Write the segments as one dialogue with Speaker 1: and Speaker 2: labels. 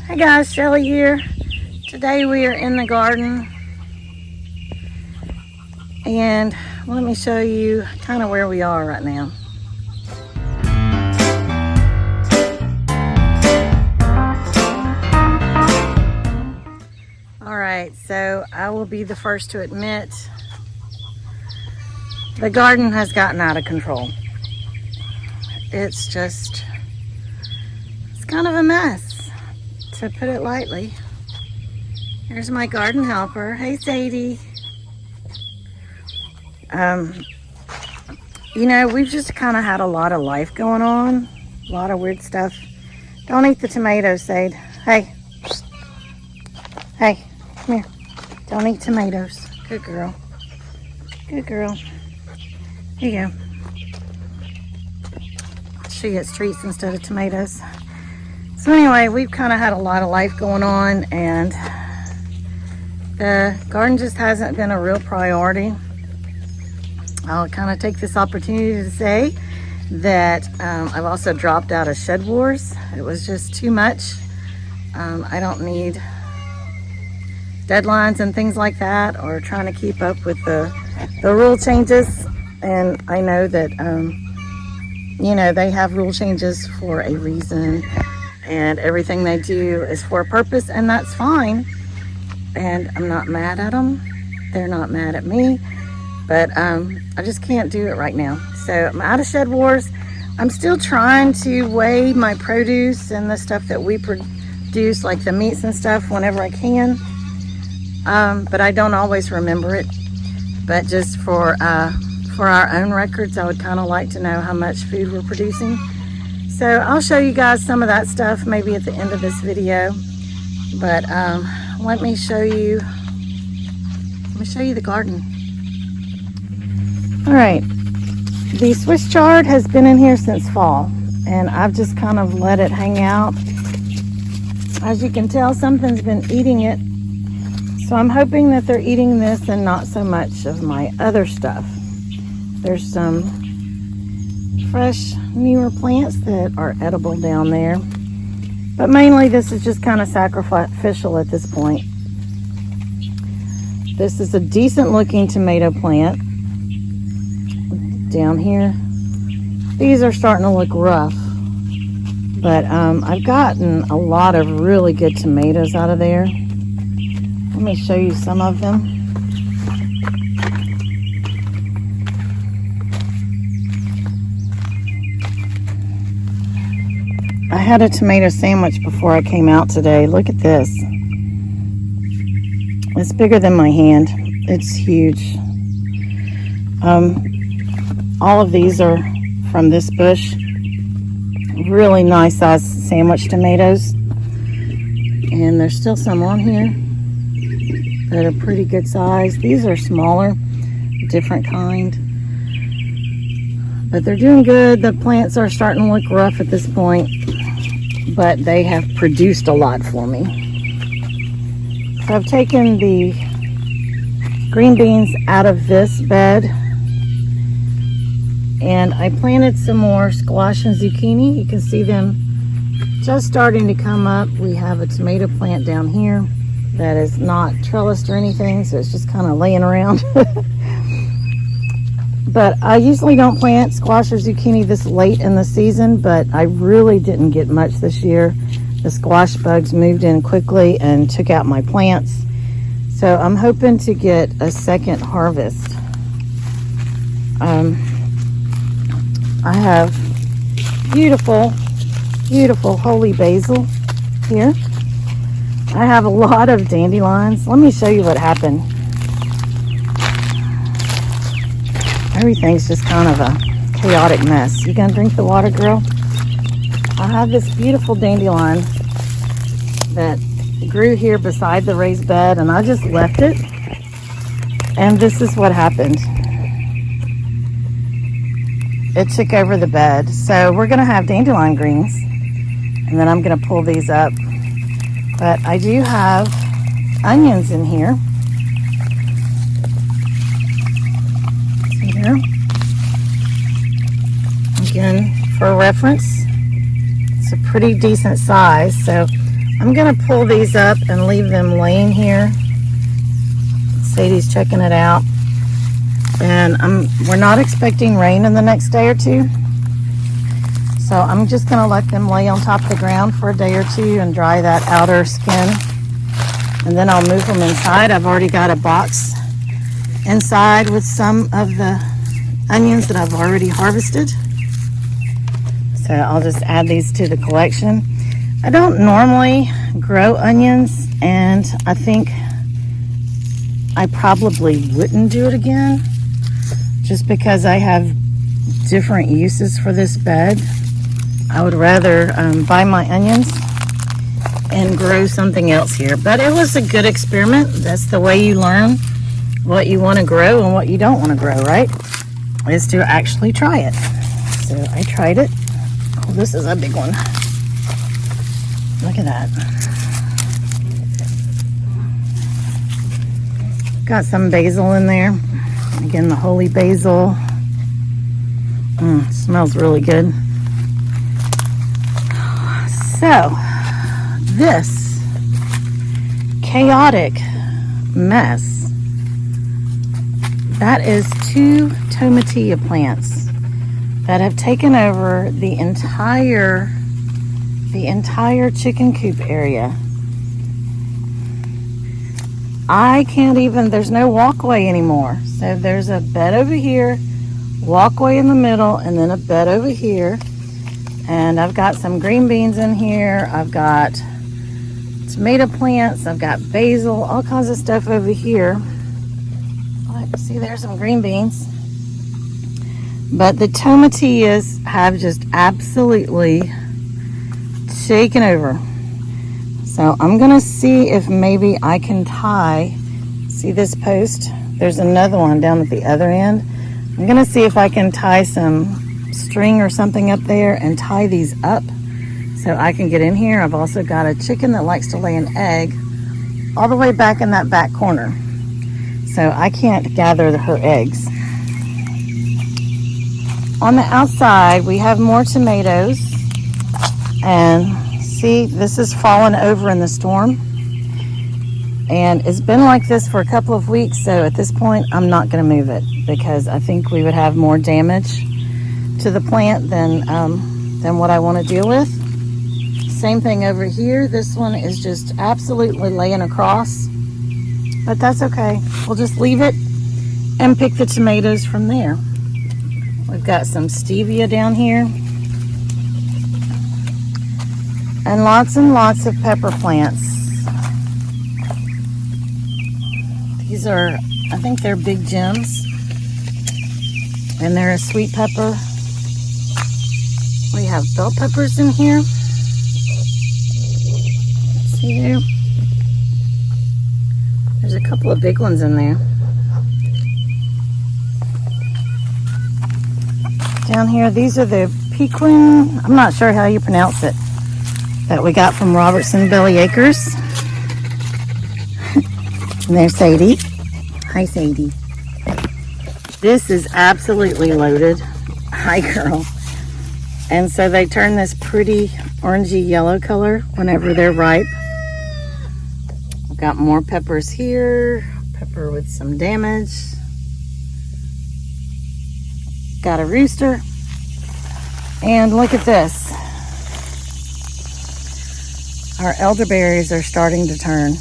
Speaker 1: Hey guys, Shelly here. Today we are in the garden and let me show you kind of where we are right now. Alright, so I will be the first to admit the garden has gotten out of control. It's kind of a mess, to put it lightly. Here's my garden helper. Hey, Sadie. You know, we've just kind of had a lot of life going on. A lot of weird stuff. Don't eat the tomatoes, Sade. Hey. Hey, come here. Don't eat tomatoes. Good girl. Good girl. Here you go. She gets treats instead of tomatoes. So anyway, we've kind of had a lot of life going on and the garden just hasn't been a real priority. I'll kind of take this opportunity to say that I've also dropped out of Shedwars. It was just too much. I don't need deadlines and things like that, or trying to keep up with the rule changes. And I know that, you know, they have rule changes for a reason, and everything they do is for a purpose, and that's fine. And I'm not mad at them. They're not mad at me. But I just can't do it right now. So I'm out of Shedwars. I'm still trying to weigh my produce and the stuff that we produce, like the meats and stuff, whenever I can. But I don't always remember it. But just for our own records, I would kind of like to know how much food we're producing. So I'll show you guys some of that stuff maybe at the end of this video. But let me show you the garden. All right, the Swiss chard has been in here since fall, and I've just kind of let it hang out. As you can tell, something's been eating it. So I'm hoping that they're eating this and not so much of my other stuff. There's some fresh, newer plants that are edible down there. But mainly this is just kind of sacrificial at this point. This is a decent looking tomato plant. Down here, these are starting to look rough, but I've gotten a lot of really good tomatoes out of there. Let me show you some of them. I had a tomato sandwich before I came out today. Look at this. It's bigger than my hand. It's huge. All of these are from this bush. Really nice sized sandwich tomatoes. And there's still some on here that are pretty good size. These are smaller, different kind. But they're doing good. The plants are starting to look rough at this point, but they have produced a lot for me. So I've taken the green beans out of this bed, and I planted some more squash and zucchini. You can see them just starting to come up. We have a tomato plant down here that is not trellised or anything, so it's just kind of laying around. But I usually don't plant squash or zucchini this late in the season, but I really didn't get much this year. The squash bugs moved in quickly and took out my plants. So I'm hoping to get a second harvest. I have beautiful, beautiful holy basil here. I have a lot of dandelions. Let me show you what happened. Everything's just kind of a chaotic mess. You gonna drink the water, girl? I have this beautiful dandelion that grew here beside the raised bed, and I just left it. And this is what happened. It took over the bed. So we're gonna have dandelion greens, and then I'm gonna pull these up. But I do have onions in here. Here. Again, for reference, it's a pretty decent size. So I'm gonna pull these up and leave them laying here. Sadie's checking it out. And we're not expecting rain in the next day or two. So I'm just gonna let them lay on top of the ground for a day or two and dry that outer skin. And then I'll move them inside. I've already got a box inside with some of the onions that I've already harvested. So I'll just add these to the collection. I don't normally grow onions, and I think I probably wouldn't do it again just because I have different uses for this bed. I would rather buy my onions and grow something else here. But it was a good experiment. That's the way you learn what you want to grow and what you don't want to grow, right? Is to actually try it. So I tried it. Oh, this is a big one. Look at that. Got some basil in there. Again, the holy basil. Smells really good. So, this chaotic mess, that is 2 tomatillo plants that have taken over the entire chicken coop area. I can't even, there's no walkway anymore. So there's a bed over here, walkway in the middle, and then a bed over here. And I've got some green beans in here. I've got tomato plants. I've got basil, all kinds of stuff over here. See, there's some green beans. But the tomatillas have just absolutely taken over. So I'm gonna see if maybe I can tie, see this post? There's another one down at the other end. I'm gonna see if I can tie some string or something up there and tie these up so I can get in here. I've also got a chicken that likes to lay an egg all the way back in that back corner. So I can't gather her eggs. On the outside, we have more tomatoes. And see, this is fallen over in the storm. And it's been like this for a couple of weeks. So at this point, I'm not going to move it because I think we would have more damage to the plant than what I want to deal with. Same thing over here. This one is just absolutely laying across. But that's okay. We'll just leave it and pick the tomatoes from there. We've got some stevia down here. And lots of pepper plants. These are, I think they're big gems. And they're a sweet pepper. We have bell peppers in here. See there? There's a couple of big ones in there. Down here, these are the Pequin, I'm not sure how you pronounce it, that we got from Robertson Belly Acres. And there's Sadie. Hi, Sadie. This is absolutely loaded. Hi, girl. And so they turn this pretty orangey yellow color whenever they're ripe. I've got more peppers here. Pepper with some damage. Got a rooster. And look at this. Our elderberries are starting to turn.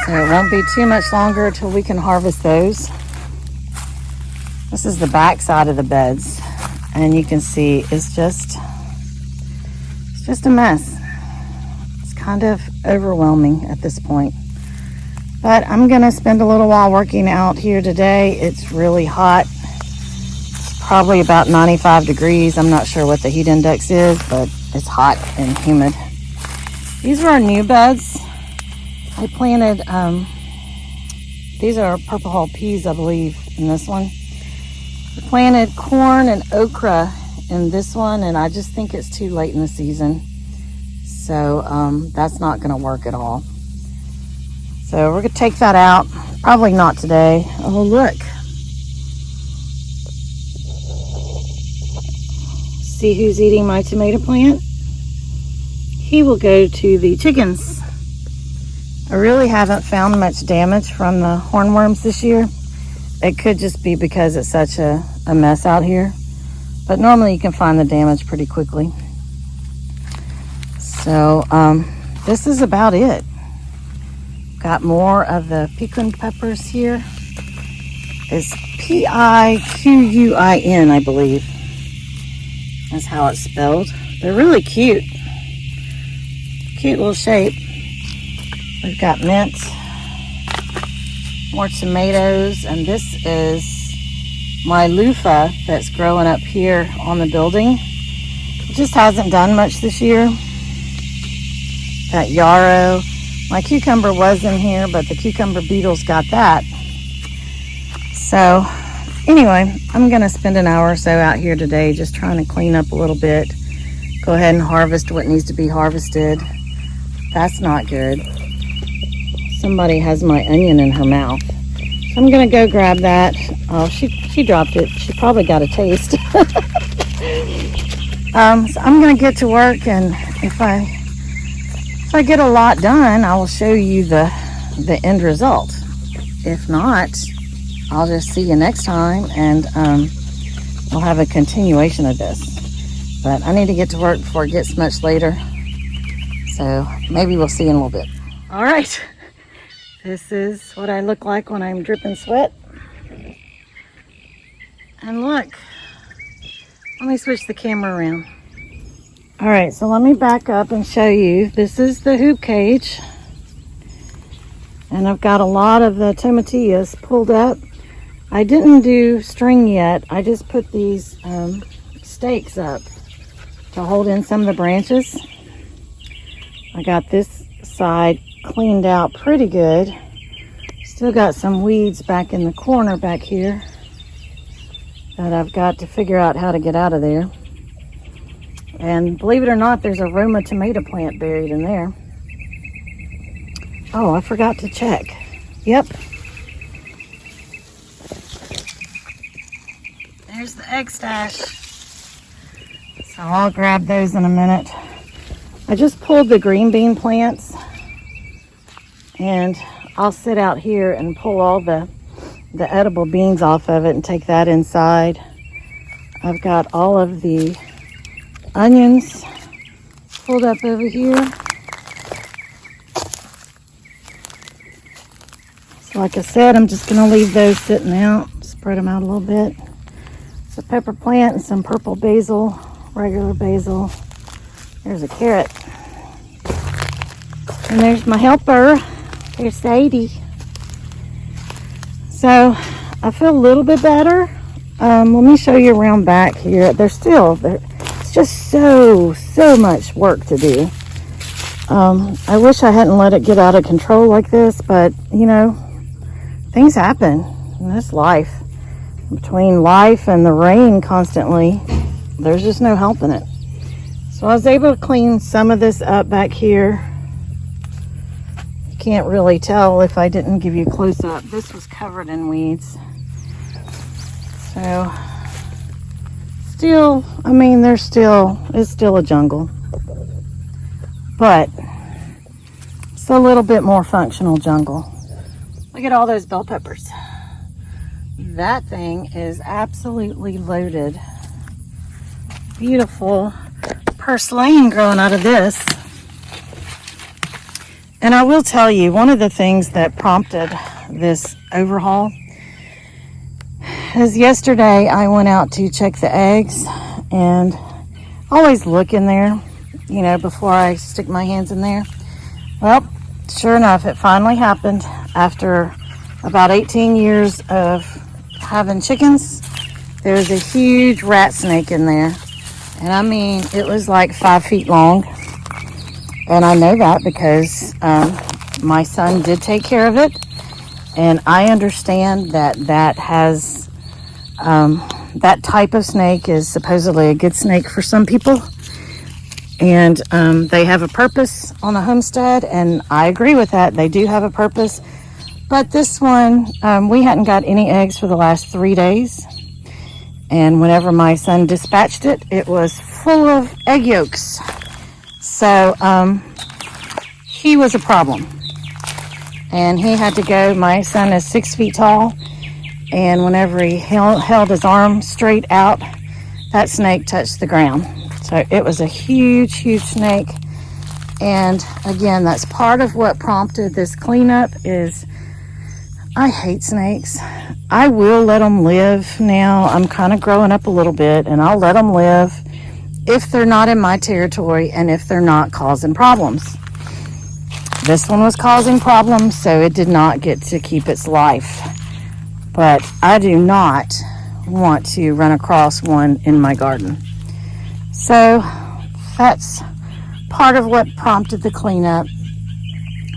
Speaker 1: So it won't be too much longer till we can harvest those. This is the back side of the beds. And you can see it's just a mess. It's kind of overwhelming at this point. But I'm gonna spend a little while working out here today. It's really hot. It's probably about 95 degrees. I'm not sure what the heat index is, but it's hot and humid. These are our new beds. I planted, these are purple hull peas, I believe, in this one. I planted corn and okra in this one, and I just think it's too late in the season. So that's not gonna work at all. So we're gonna take that out. Probably not today. Oh, look. See who's eating my tomato plant? he will go to the chickens. I really haven't found much damage from the hornworms this year. It could just be because it's such a mess out here. But normally you can find the damage pretty quickly. So this is about it. Got more of the piquin peppers here. It's Piquin, I believe. That's how it's spelled. They're really cute. Cute little shape. We've got mint, more tomatoes, and this is my loofah that's growing up here on the building. It just hasn't done much this year. That yarrow. My cucumber was in here, but the cucumber beetles got that. So anyway, I'm going to spend an hour or so out here today just trying to clean up a little bit. Go ahead and harvest what needs to be harvested. That's not good. Somebody has my onion in her mouth. So I'm going to go grab that. Oh, she dropped it. She probably got a taste. So I'm going to get to work, and if I get a lot done, I will show you the end result. If not, I'll just see you next time, and we'll have a continuation of this. But I need to get to work before it gets much later. So maybe we'll see in a little bit. All right. This is what I look like when I'm dripping sweat. And look, let me switch the camera around. All right, so let me back up and show you. This is the hoop cage. And I've got a lot of the tomatillas pulled up. I didn't do string yet. I just put these stakes up to hold in some of the branches. I got this side cleaned out pretty good. Still got some weeds back in the corner back here that I've got to figure out how to get out of there. And believe it or not, there's a Roma tomato plant buried in there. Oh, I forgot to check. Yep. There's the egg stash. So I'll grab those in a minute. I just pulled the green bean plants, and I'll sit out here and pull all the edible beans off of it and take that inside. I've got all of the onions pulled up over here. So like I said, I'm just going to leave those sitting out, spread them out a little bit. It's a pepper plant and some purple basil, regular basil. There's a carrot. And there's my helper. There's Sadie. So I feel a little bit better. Let me show you around back here. It's just so much work to do. I wish I hadn't let it get out of control like this, but you know, things happen. And that's life. Between life and the rain constantly, there's just no helping it. So I was able to clean some of this up back here. You can't really tell if I didn't give you a close up. This was covered in weeds. So still, I mean, it's still a jungle. But it's a little bit more functional jungle. Look at all those bell peppers. That thing is absolutely loaded. Beautiful purslane growing out of this. And I will tell you, one of the things that prompted this overhaul is yesterday I went out to check the eggs, and always look in there, you know, before I stick my hands in there. Well, sure enough, it finally happened after about 18 years of having chickens. There's a huge rat snake in there. And I mean, it was like 5 feet long. And I know that because my son did take care of it. And I understand that that type of snake is supposedly a good snake for some people. And they have a purpose on the homestead. And I agree with that. They do have a purpose. But this one, we hadn't got any eggs for the last 3 days. And whenever my son dispatched it, it was full of egg yolks. So he was a problem, and he had to go. My son is 6 feet tall, and whenever he held his arm straight out, that snake touched the ground. So it was a huge, huge snake. And again, that's part of what prompted this cleanup. Is I hate snakes. I will let them live now. I'm kind of growing up a little bit, and I'll let them live if they're not in my territory and if they're not causing problems. This one was causing problems, so it did not get to keep its life. But I do not want to run across one in my garden. So that's part of what prompted the cleanup.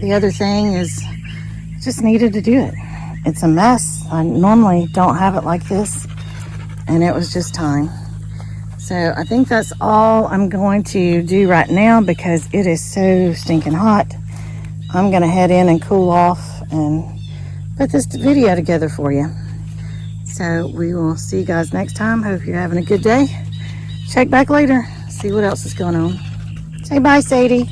Speaker 1: The other thing is just needed to do it. It's a mess. I normally don't have it like this, and it was just time. So I think that's all I'm going to do right now because it is so stinking hot. I'm going to head in and cool off and put this video together for you. So we will see you guys next time. Hope you're having a good day. Check back later. See what else is going on. Say bye, Sadie.